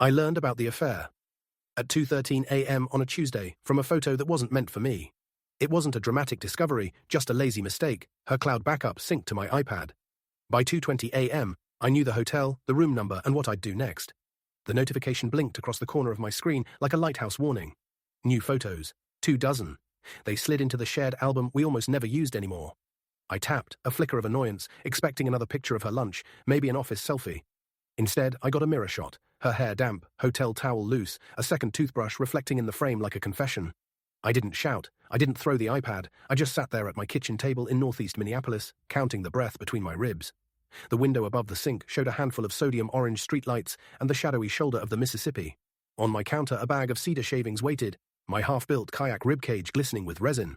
I learned about the affair at 2:13 a.m. on a Tuesday from a photo that wasn't meant for me. It wasn't a dramatic discovery, just a lazy mistake. Her cloud backup synced to my iPad. By 2:20 a.m., I knew the hotel, the room number, and what I'd do next. The notification blinked across the corner of my screen like a lighthouse warning. New photos, 24. They slid into the shared album we almost never used anymore. I tapped, a flicker of annoyance, expecting another picture of her lunch, maybe an office selfie. Instead, I got a mirror shot, her hair damp, hotel towel loose, a second toothbrush reflecting in the frame like a confession. I didn't shout, I didn't throw the iPad, I just sat there at my kitchen table in northeast Minneapolis, counting the breath between my ribs. The window above the sink showed a handful of sodium orange streetlights and the shadowy shoulder of the Mississippi. On my counter, a bag of cedar shavings waited, my half-built kayak ribcage glistening with resin.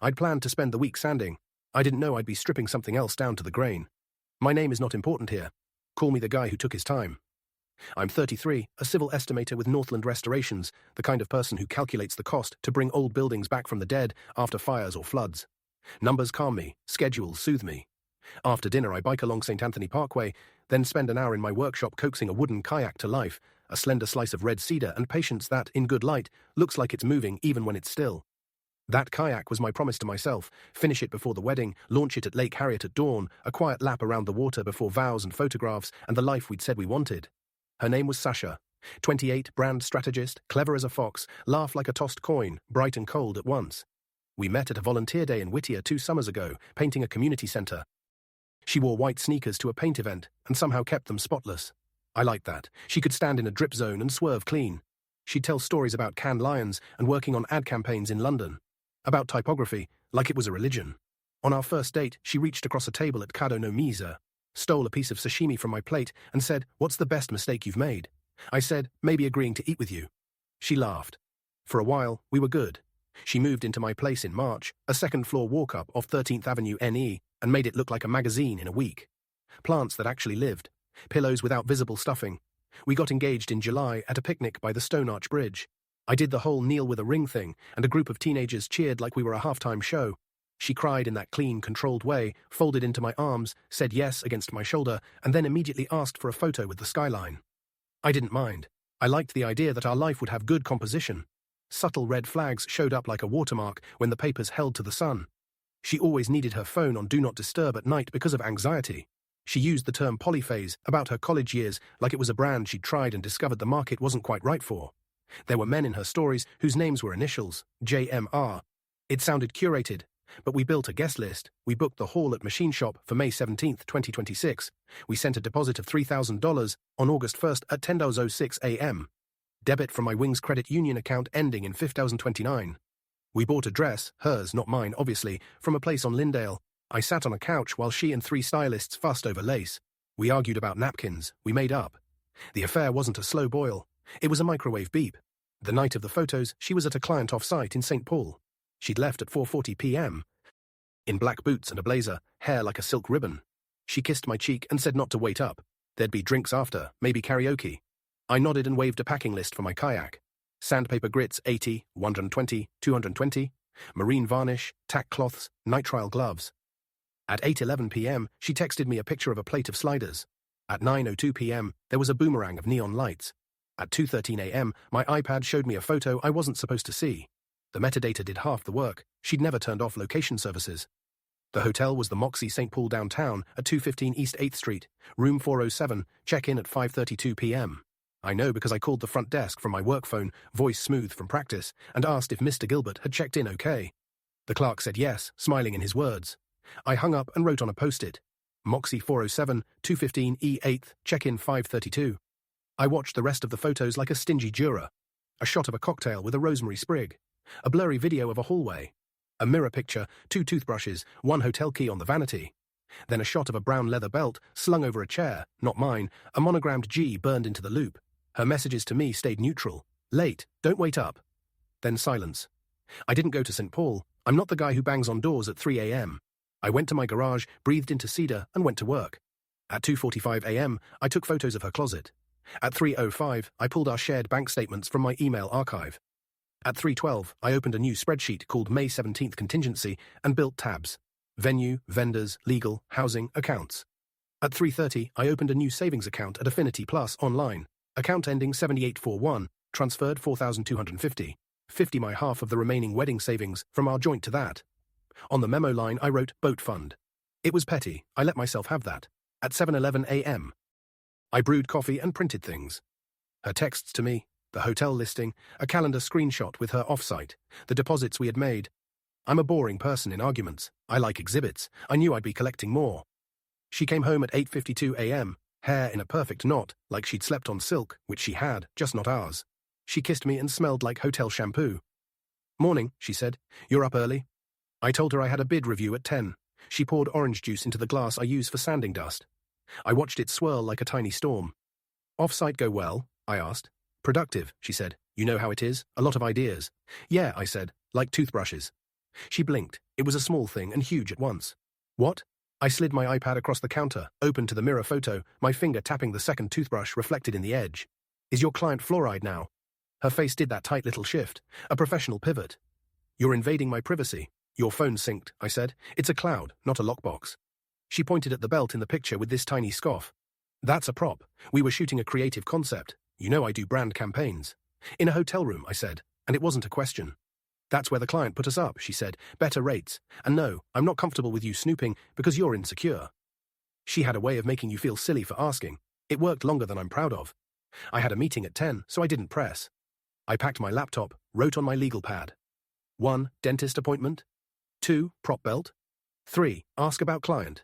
I'd planned to spend the week sanding. I didn't know I'd be stripping something else down to the grain. My name is not important here. Call me the guy who took his time. I'm 33, a civil estimator with Northland Restorations, the kind of person who calculates the cost to bring old buildings back from the dead after fires or floods. Numbers calm me, schedules soothe me. After dinner, I bike along St. Anthony Parkway, then spend an hour in my workshop coaxing a wooden kayak to life, a slender slice of red cedar and patience that, in good light, looks like it's moving even when it's still. That kayak was my promise to myself, finish it before the wedding, launch it at Lake Harriet at dawn, a quiet lap around the water before vows and photographs and the life we'd said we wanted. Her name was Sasha, 28, brand strategist, clever as a fox, laugh like a tossed coin, bright and cold at once. We met at a volunteer day in Whittier 2 summers ago, painting a community center. She wore white sneakers to a paint event and somehow kept them spotless. I liked that. She could stand in a drip zone and swerve clean. She'd tell stories about Cannes Lions and working on ad campaigns in London. About typography, like it was a religion. On our first date, she reached across a table at Kado no Mise, stole a piece of sashimi from my plate and said, "What's the best mistake you've made?" I said, "Maybe agreeing to eat with you." She laughed. For a while, we were good. She moved into my place in March, a second-floor walk-up off 13th Avenue NE, and made it look like a magazine in a week. Plants that actually lived. Pillows without visible stuffing. We got engaged in July at a picnic by the Stone Arch Bridge. I did the whole kneel with a ring thing, and a group of teenagers cheered like we were a halftime show. She cried in that clean, controlled way, folded into my arms, said yes against my shoulder, and then immediately asked for a photo with the skyline. I didn't mind. I liked the idea that our life would have good composition. Subtle red flags showed up like a watermark when the papers held to the sun. She always needed her phone on Do Not Disturb at night because of anxiety. She used the term polyphase about her college years like it was a brand she'd tried and discovered the market wasn't quite right for. There were men in her stories whose names were initials, JMR. It sounded curated, but we built a guest list. We booked the hall at Machine Shop for May 17, 2026. We sent a deposit of $3,000 on August 1st at 10:06 a.m. Debit from my Wings credit union account ending in 5029. We bought a dress, hers, not mine, obviously, from a place on Lindale. I sat on a couch while she and 3 stylists fussed over lace. We argued about napkins. We made up. The affair wasn't a slow boil. It was a microwave beep. The night of the photos, she was at a client off-site in St. Paul. She'd left at 4:40 p.m. in black boots and a blazer, hair like a silk ribbon. She kissed my cheek and said not to wait up. There'd be drinks after, maybe karaoke. I nodded and waved a packing list for my kayak. Sandpaper grits 80, 120, 220, marine varnish, tack cloths, nitrile gloves. At 8:11 p.m., she texted me a picture of a plate of sliders. At 9:02 p.m., there was a boomerang of neon lights. At 2:13 a.m., my iPad showed me a photo I wasn't supposed to see. The metadata did half the work. She'd never turned off location services. The hotel was the Moxie St. Paul downtown at 215 East 8th Street, room 407, check-in at 5:32 p.m. I know because I called the front desk from my work phone, voice smooth from practice, and asked if Mr. Gilbert had checked in okay. The clerk said yes, smiling in his words. I hung up and wrote on a post-it. Moxie 407, 215 E 8th, check-in 5:32. I watched the rest of the photos like a stingy juror. A shot of a cocktail with a rosemary sprig. A blurry video of a hallway. A mirror picture, 2 toothbrushes, 1 hotel key on the vanity. Then a shot of a brown leather belt slung over a chair, not mine, a monogrammed G burned into the loop. Her messages to me stayed neutral. Late, don't wait up. Then silence. I didn't go to St. Paul. I'm not the guy who bangs on doors at 3 a.m. I went to my garage, breathed into cedar, and went to work. At 2:45 a.m., I took photos of her closet. At 3:05, I pulled our shared bank statements from my email archive. At 3:12, I opened a new spreadsheet called May 17th Contingency and built tabs. Venue, vendors, legal, housing, accounts. At 3:30, I opened a new savings account at Affinity Plus online. Account ending 7841, transferred 4,250. 50 my half of the remaining wedding savings from our joint to that. On the memo line I wrote boat fund. It was petty, I let myself have that. At 7:11 a.m. I brewed coffee and printed things. Her texts to me, the hotel listing, a calendar screenshot with her offsite, the deposits we had made. I'm a boring person in arguments. I like exhibits. I knew I'd be collecting more. She came home at 8:52 a.m., hair in a perfect knot, like she'd slept on silk, which she had, just not ours. She kissed me and smelled like hotel shampoo. Morning, she said. You're up early? I told her I had a bid review at 10. She poured orange juice into the glass I use for sanding dust. I watched it swirl like a tiny storm. Off-site go well? I asked. Productive, she said. You know how it is? A lot of ideas. Yeah, I said, like toothbrushes. She blinked. It was a small thing and huge at once. What? I slid my iPad across the counter, open to the mirror photo, my finger tapping the second toothbrush reflected in the edge. Is your client fluoride now? Her face did that tight little shift, a professional pivot. You're invading my privacy. Your phone synced, I said. It's a cloud, not a lockbox. She pointed at the belt in the picture with this tiny scoff. That's a prop. We were shooting a creative concept. You know I do brand campaigns. In a hotel room, I said, and it wasn't a question. That's where the client put us up, she said. Better rates. And no, I'm not comfortable with you snooping because you're insecure. She had a way of making you feel silly for asking. It worked longer than I'm proud of. I had a meeting at 10, so I didn't press. I packed my laptop, wrote on my legal pad. 1. Dentist appointment. 2. Prop belt. 3. Ask about client.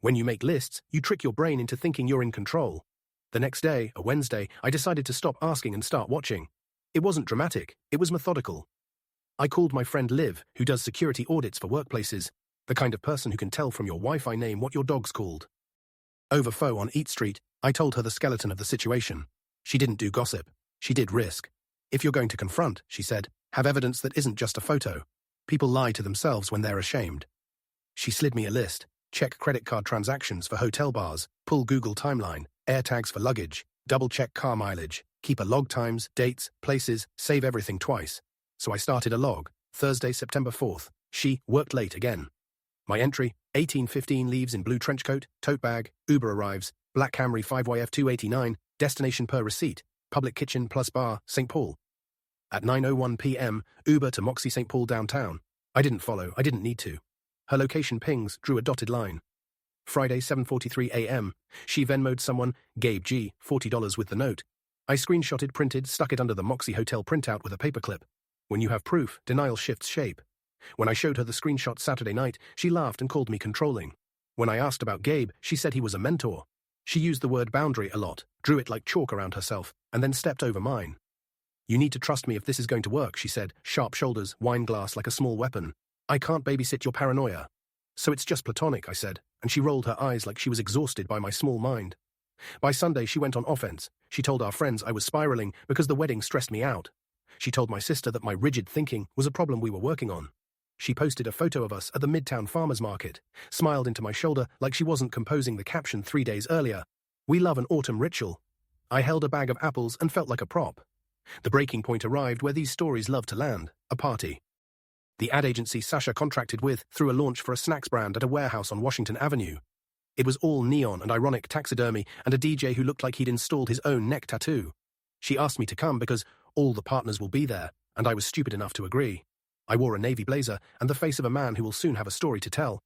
When you make lists, you trick your brain into thinking you're in control. The next day, a Wednesday, I decided to stop asking and start watching. It wasn't dramatic, it was methodical. I called my friend Liv, who does security audits for workplaces, the kind of person who can tell from your Wi-Fi name what your dog's called. Over phone on Eat Street, I told her the skeleton of the situation. She didn't do gossip. She did risk. If you're going to confront, she said, have evidence that isn't just a photo. People lie to themselves when they're ashamed. She slid me a list. Check credit card transactions for hotel bars, pull Google timeline, AirTags for luggage, double-check car mileage, keep a log times, dates, places, save everything twice. So I started a log. Thursday, September 4th. She worked late again. My entry, 18:15 leaves in blue trench coat, tote bag, Uber arrives, black Camry 5YF 289, destination per receipt, public kitchen plus bar, St. Paul. At 9:01 p.m., Uber to Moxie St. Paul downtown. I didn't follow, I didn't need to. Her location pings drew a dotted line. Friday, 7:43 a.m. She Venmo'd someone, Gabe G, $40 with the note. I screenshotted, printed, stuck it under the Moxie Hotel printout with a paperclip. When you have proof, denial shifts shape. When I showed her the screenshot Saturday night, she laughed and called me controlling. When I asked about Gabe, she said he was a mentor. She used the word boundary a lot, drew it like chalk around herself, and then stepped over mine. You need to trust me if this is going to work, she said, sharp shoulders, wine glass like a small weapon. I can't babysit your paranoia. So it's just platonic, I said, and she rolled her eyes like she was exhausted by my small mind. By Sunday, she went on offense. She told our friends I was spiraling because the wedding stressed me out. She told my sister that my rigid thinking was a problem we were working on. She posted a photo of us at the Midtown Farmers Market, smiled into my shoulder like she wasn't composing the caption 3 days earlier. We love an autumn ritual. I held a bag of apples and felt like a prop. The breaking point arrived where these stories love to land, a party. The ad agency Sasha contracted with threw a launch for a snacks brand at a warehouse on Washington Avenue. It was all neon and ironic taxidermy and a DJ who looked like he'd installed his own neck tattoo. She asked me to come because all the partners will be there, and I was stupid enough to agree. I wore a navy blazer and the face of a man who will soon have a story to tell.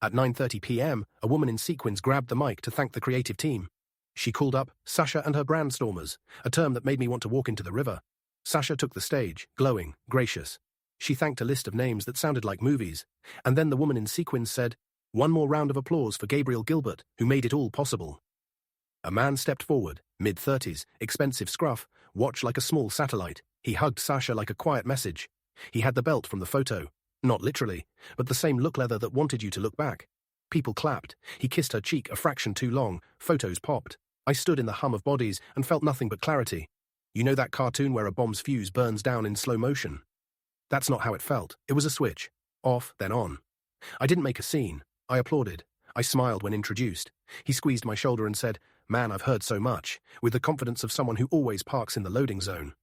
At 9:30 p.m., a woman in sequins grabbed the mic to thank the creative team. She called up Sasha and her brandstormers, a term that made me want to walk into the river. Sasha took the stage, glowing, gracious. She thanked a list of names that sounded like movies, and then the woman in sequins said, "One more round of applause for Gabriel Gilbert, who made it all possible." A man stepped forward, mid-30s, expensive scruff, watch like a small satellite. He hugged Sasha like a quiet message. He had the belt from the photo. Not literally, but the same look leather that wanted you to look back. People clapped. He kissed her cheek a fraction too long. Photos popped. I stood in the hum of bodies and felt nothing but clarity. You know that cartoon where a bomb's fuse burns down in slow motion? That's not how it felt. It was a switch. Off, then on. I didn't make a scene. I applauded. I smiled when introduced. He squeezed my shoulder and said, "Man, I've heard so much," with the confidence of someone who always parks in the loading zone.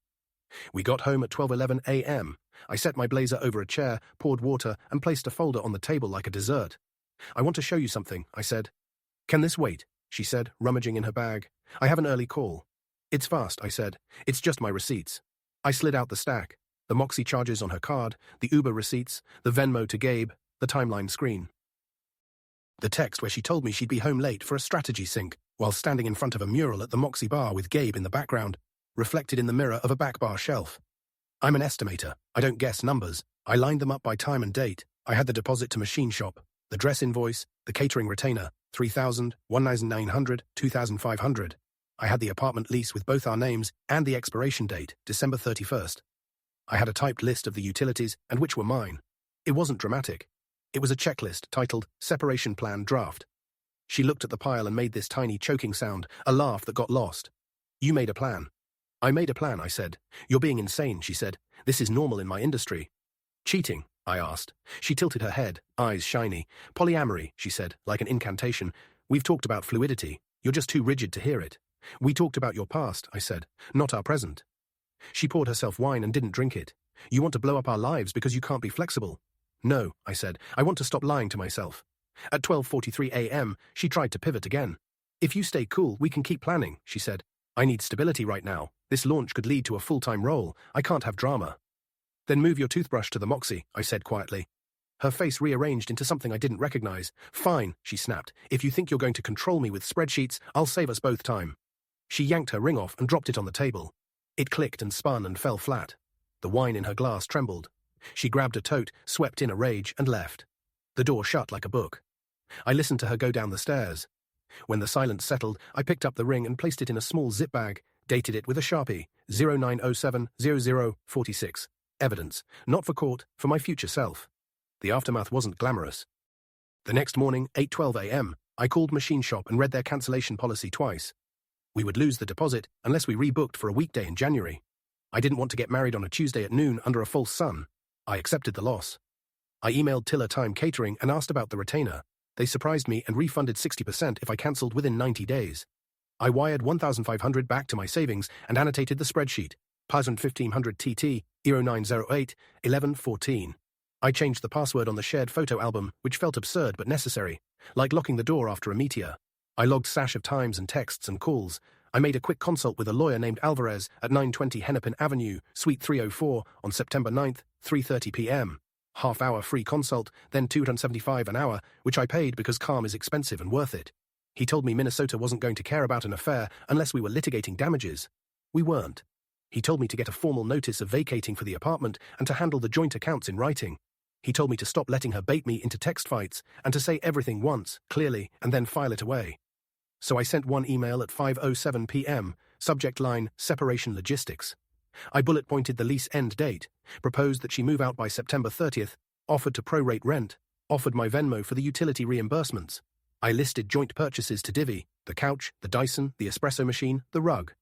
We got home at 12:11 a.m. I set my blazer over a chair, poured water, and placed a folder on the table like a dessert. "I want to show you something," I said. "Can this wait?" she said, rummaging in her bag. "I have an early call." It's fast, I said. It's just my receipts. I slid out the stack. The Moxie charges on her card, the Uber receipts, the Venmo to Gabe, the timeline screen. The text where she told me she'd be home late for a strategy sync while standing in front of a mural at the Moxie bar with Gabe in the background, reflected in the mirror of a back bar shelf. I'm an estimator. I don't guess numbers. I lined them up by time and date. I had the deposit to machine shop, the dress invoice, the catering retainer, 3,000, 1,900, 2,500. I had the apartment lease with both our names and the expiration date, December 31st. I had a typed list of the utilities and which were mine. It wasn't dramatic. It was a checklist titled Separation Plan Draft. She looked at the pile and made this tiny choking sound, a laugh that got lost. You made a plan. I made a plan, I said. You're being insane, she said. This is normal in my industry. Cheating, I asked. She tilted her head, eyes shiny. Polyamory, she said, like an incantation. We've talked about fluidity. You're just too rigid to hear it. We talked about your past, I said, not our present. She poured herself wine and didn't drink it. You want to blow up our lives because you can't be flexible. No, I said. I want to stop lying to myself. At 12:43 a.m., she tried to pivot again. If you stay cool, we can keep planning, she said. I need stability right now. This launch could lead to a full-time role. I can't have drama. Then move your toothbrush to the Moxie, I said quietly. Her face rearranged into something I didn't recognize. Fine, she snapped. If you think you're going to control me with spreadsheets, I'll save us both time. She yanked her ring off and dropped it on the table. It clicked and spun and fell flat. The wine in her glass trembled. She grabbed a tote, swept in a rage, and left. The door shut like a book. I listened to her go down the stairs. When the silence settled, I picked up the ring and placed it in a small zip bag, dated it with a Sharpie, 0907-0046. Evidence, not for court, for my future self. The aftermath wasn't glamorous. The next morning, 8:12 a.m., I called Machine Shop and read their cancellation policy twice. We would lose the deposit unless we rebooked for a weekday in January. I didn't want to get married on a Tuesday at noon under a false sun. I accepted the loss. I emailed Tiller Time Catering and asked about the retainer. They surprised me and refunded 60% if I cancelled within 90 days. I wired $1,500 back to my savings and annotated the spreadsheet. 1500 TT, 0908, 1114. I changed the password on the shared photo album, which felt absurd but necessary, like locking the door after a meteor. I logged stash of times and texts and calls. I made a quick consult with a lawyer named Alvarez at 920 Hennepin Avenue, Suite 304, on September 9th, 3:30 p.m. Half-hour free consult, then $275 an hour, which I paid because calm is expensive and worth it. He told me Minnesota wasn't going to care about an affair unless we were litigating damages. We weren't. He told me to get a formal notice of vacating for the apartment and to handle the joint accounts in writing. He told me to stop letting her bait me into text fights and to say everything once, clearly, and then file it away. So I sent one email at 5:07 p.m., subject line, Separation Logistics. I bullet-pointed the lease end date, proposed that she move out by September 30th, offered to prorate rent, offered my Venmo for the utility reimbursements. I listed joint purchases to divvy, the couch, the Dyson, the espresso machine, the rug.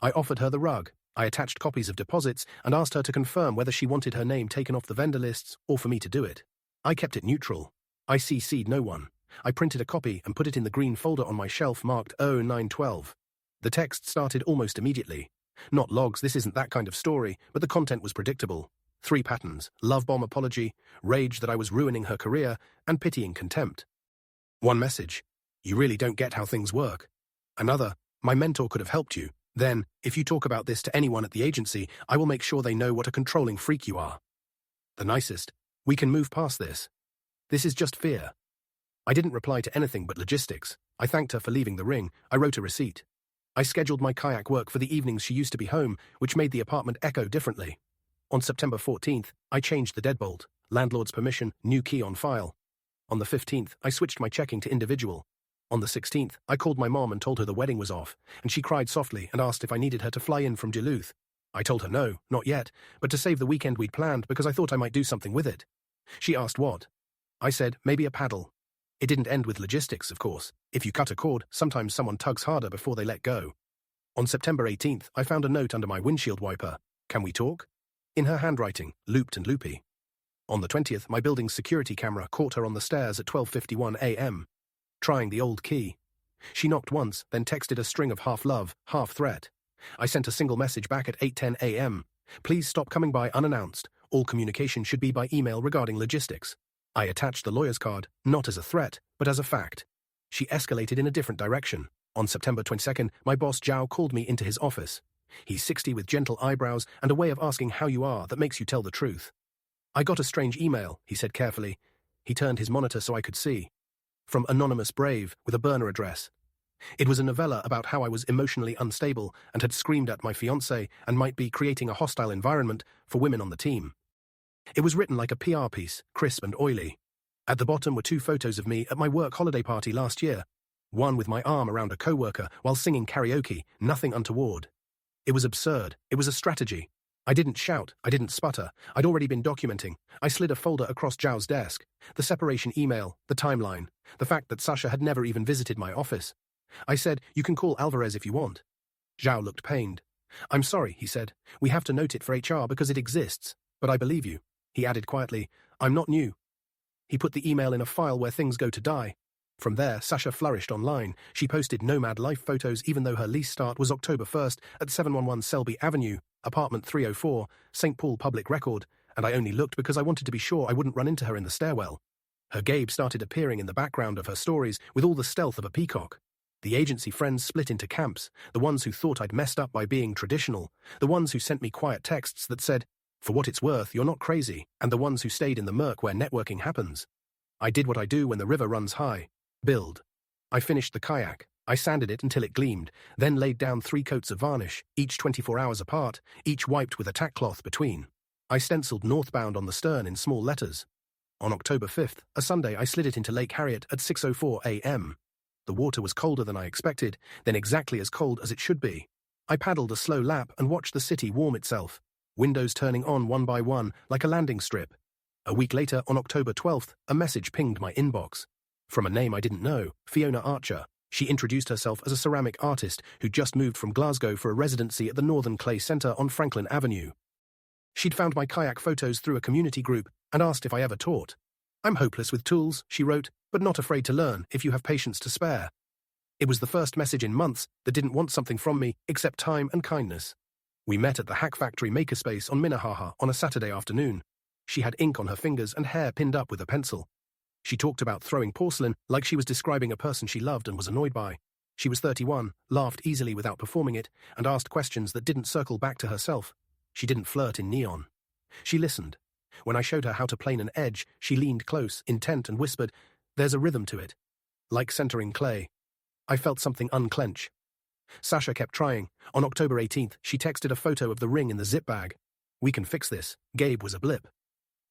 I offered her the rug. I attached copies of deposits and asked her to confirm whether she wanted her name taken off the vendor lists or for me to do it. I kept it neutral. I CC'd no one. I printed a copy and put it in the green folder on my shelf marked 0912. The text started almost immediately. Not logs, this isn't that kind of story, but the content was predictable. 3 patterns: love bomb apology, rage that I was ruining her career, and pitying contempt. One message: you really don't get how things work. Another: my mentor could have helped you. Then, if you talk about this to anyone at the agency, I will make sure they know what a controlling freak you are. The nicest: we can move past this. This is just fear. I didn't reply to anything but logistics. I thanked her for leaving the ring. I wrote a receipt. I scheduled my kayak work for the evenings she used to be home, which made the apartment echo differently. On September 14th, I changed the deadbolt. Landlord's permission, new key on file. On the 15th, I switched my checking to individual. On the 16th, I called my mom and told her the wedding was off, and she cried softly and asked if I needed her to fly in from Duluth. I told her no, not yet, but to save the weekend we'd planned because I thought I might do something with it. She asked what. I said, maybe a paddle. It didn't end with logistics, of course. If you cut a cord, sometimes someone tugs harder before they let go. On September 18th, I found a note under my windshield wiper. Can we talk? In her handwriting, looped and loopy. On the 20th, my building's security camera caught her on the stairs at 12:51 a.m. Trying the old key. She knocked once, then texted a string of half love, half threat. I sent a single message back at 8:10 a.m. Please stop coming by unannounced. All communication should be by email regarding logistics. I attached the lawyer's card, not as a threat, but as a fact. She escalated in a different direction. On September 22nd, my boss Zhao called me into his office. He's 60 with gentle eyebrows and a way of asking how you are that makes you tell the truth. I got a strange email, he said carefully. He turned his monitor so I could see. From Anonymous Brave with a burner address. It was a novella about how I was emotionally unstable and had screamed at my fiancée and might be creating a hostile environment for women on the team. It was written like a PR piece, crisp and oily. At the bottom were 2 photos of me at my work holiday party last year. One with my arm around a coworker while singing karaoke, nothing untoward. It was absurd. It was a strategy. I didn't shout. I didn't sputter. I'd already been documenting. I slid a folder across Zhao's desk. The separation email, the timeline, the fact that Sasha had never even visited my office. I said, "You can call Alvarez if you want." Zhao looked pained. "I'm sorry," he said. "We have to note it for HR because it exists. But I believe you." He added quietly, "I'm not new." He put the email in a file where things go to die. From there, Sasha flourished online. She posted nomad life photos even though her lease start was October 1st at 711 Selby Avenue, apartment 304, St. Paul Public Record, and I only looked because I wanted to be sure I wouldn't run into her in the stairwell. Her Gabe started appearing in the background of her stories with all the stealth of a peacock. The agency friends split into camps, the ones who thought I'd messed up by being traditional, the ones who sent me quiet texts that said, "For what it's worth, you're not crazy," and the ones who stayed in the murk where networking happens. I did what I do when the river runs high. Build. I finished the kayak. I sanded it until it gleamed, then laid down 3 coats of varnish, each 24 hours apart, each wiped with a tack cloth between. I stenciled northbound on the stern in small letters. On October 5th, a Sunday, I slid it into Lake Harriet at 6:04 a.m. The water was colder than I expected, then exactly as cold as it should be. I paddled a slow lap and watched the city warm itself, windows turning on one by one like a landing strip. A week later, on October 12th, a message pinged my inbox. From a name I didn't know, Fiona Archer. She introduced herself as a ceramic artist who'd just moved from Glasgow for a residency at the Northern Clay Centre on Franklin Avenue. She'd found my kayak photos through a community group and asked if I ever taught. "I'm hopeless with tools," she wrote, "but not afraid to learn if you have patience to spare." It was the first message in months that didn't want something from me except time and kindness. We met at the Hack Factory Makerspace on Minnehaha on a Saturday afternoon. She had ink on her fingers and hair pinned up with a pencil. She talked about throwing porcelain like she was describing a person she loved and was annoyed by. She was 31, laughed easily without performing it, and asked questions that didn't circle back to herself. She didn't flirt in neon. She listened. When I showed her how to plane an edge, she leaned close, intent, and whispered, "There's a rhythm to it." Like centering clay. I felt something unclench. Sasha kept trying. On October 18th, she texted a photo of the ring in the zip bag. "We can fix this. Gabe was a blip."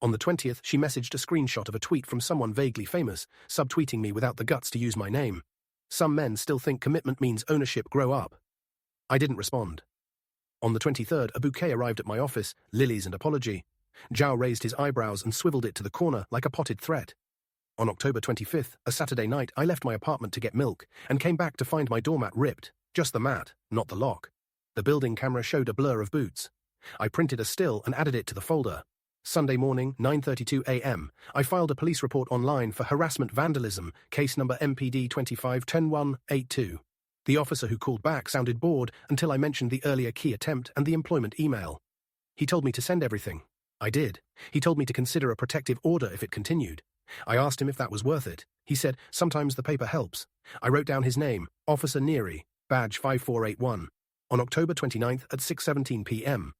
On the 20th, she messaged a screenshot of a tweet from someone vaguely famous, subtweeting me without the guts to use my name. Some men still think commitment means ownership. Grow up. I didn't respond. On the 23rd, a bouquet arrived at my office, lilies and apology. Zhao raised his eyebrows and swiveled it to the corner like a potted threat. On October 25th, a Saturday night, I left my apartment to get milk and came back to find my doormat ripped. Just the mat, not the lock. The building camera showed a blur of boots. I printed a still and added it to the folder. Sunday morning, 9:32 a.m., I filed a police report online for harassment vandalism, case number MPD 25-10182. The officer who called back sounded bored until I mentioned the earlier key attempt and the employment email. He told me to send everything. I did. He told me to consider a protective order if it continued. I asked him if that was worth it. He said, "Sometimes the paper helps." I wrote down his name, Officer Neary, badge 5481, on October 29th at 6:17 p.m.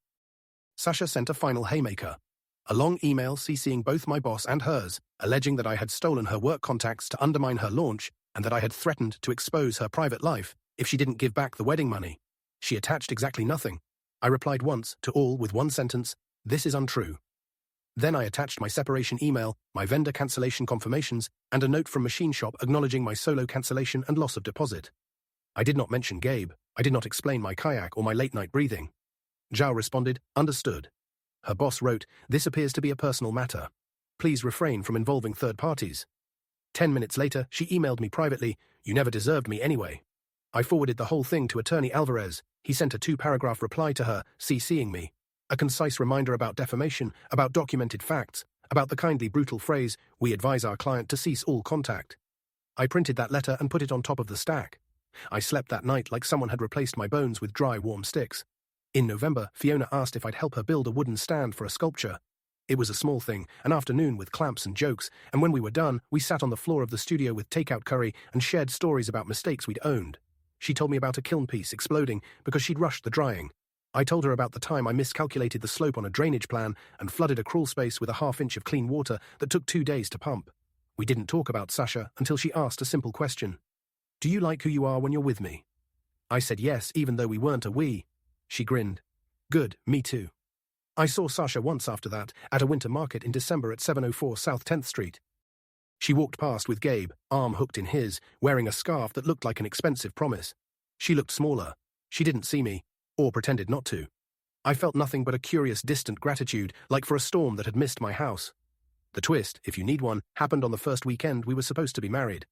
Sasha sent a final haymaker. A long email CCing both my boss and hers, alleging that I had stolen her work contacts to undermine her launch and that I had threatened to expose her private life if she didn't give back the wedding money. She attached exactly nothing. I replied once to all with one sentence, "This is untrue." Then I attached my separation email, my vendor cancellation confirmations, and a note from Machine Shop acknowledging my solo cancellation and loss of deposit. I did not mention Gabe. I did not explain my kayak or my late-night breathing. Zhao responded, "Understood." Her boss wrote, "This appears to be a personal matter. Please refrain from involving third parties." 10 minutes later, she emailed me privately, "You never deserved me anyway." I forwarded the whole thing to Attorney Alvarez. He sent a 2-paragraph reply to her, CCing me. A concise reminder about defamation, about documented facts, about the kindly brutal phrase, "We advise our client to cease all contact." I printed that letter and put it on top of the stack. I slept that night like someone had replaced my bones with dry, warm sticks. In November, Fiona asked if I'd help her build a wooden stand for a sculpture. It was a small thing, an afternoon with clamps and jokes, and when we were done, we sat on the floor of the studio with takeout curry and shared stories about mistakes we'd owned. She told me about a kiln piece exploding because she'd rushed the drying. I told her about the time I miscalculated the slope on a drainage plan and flooded a crawl space with a half-inch of clean water that took 2 days to pump. We didn't talk about Sasha until she asked a simple question. Do you like who you are when you're with me? I said yes, even though we weren't a we. She grinned. Good, me too. I saw Sasha once after that, at a winter market in December at 704 South 10th Street. She walked past with Gabe, arm hooked in his, wearing a scarf that looked like an expensive promise. She looked smaller. She didn't see me, or pretended not to. I felt nothing but a curious, distant gratitude, like for a storm that had missed my house. The twist, if you need one, happened on the first weekend we were supposed to be married.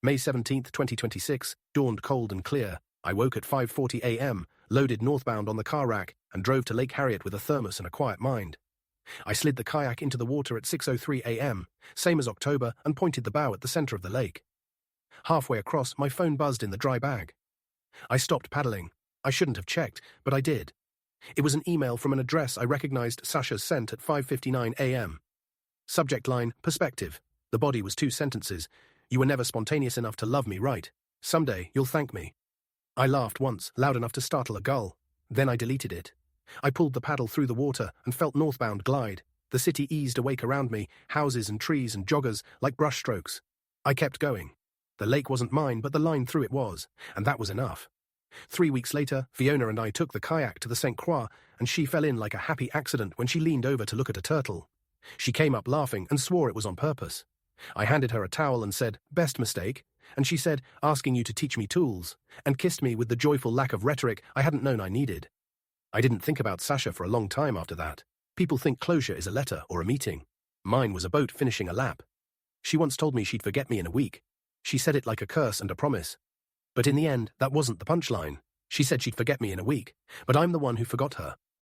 May 17th, 2026, dawned cold and clear. I woke at 5:40 a.m., loaded northbound on the car rack, and drove to Lake Harriet with a thermos and a quiet mind. I slid the kayak into the water at 6:03 a.m., same as October, and pointed the bow at the center of the lake. Halfway across, my phone buzzed in the dry bag. I stopped paddling. I shouldn't have checked, but I did. It was an email from an address I recognized Sasha's sent at 5:59 a.m. Subject line, perspective. The body was 2 sentences. You were never spontaneous enough to love me right. Someday, you'll thank me. I laughed once, loud enough to startle a gull. Then I deleted it. I pulled the paddle through the water and felt northbound glide. The city eased awake around me, houses and trees and joggers like brushstrokes. I kept going. The lake wasn't mine, but the line through it was, and that was enough. 3 weeks later, Fiona and I took the kayak to the St. Croix, and she fell in like a happy accident when she leaned over to look at a turtle. She came up laughing and swore it was on purpose. I handed her a towel and said, "Best mistake," and she said, "Asking you to teach me tools," and kissed me with the joyful lack of rhetoric I hadn't known I needed. I didn't think about Sasha for a long time after that. People think closure is a letter or a meeting. Mine was a boat finishing a lap. She once told me she'd forget me in a week. She said it like a curse and a promise. But in the end, that wasn't the punchline. She said she'd forget me in a week, but I'm the one who forgot her.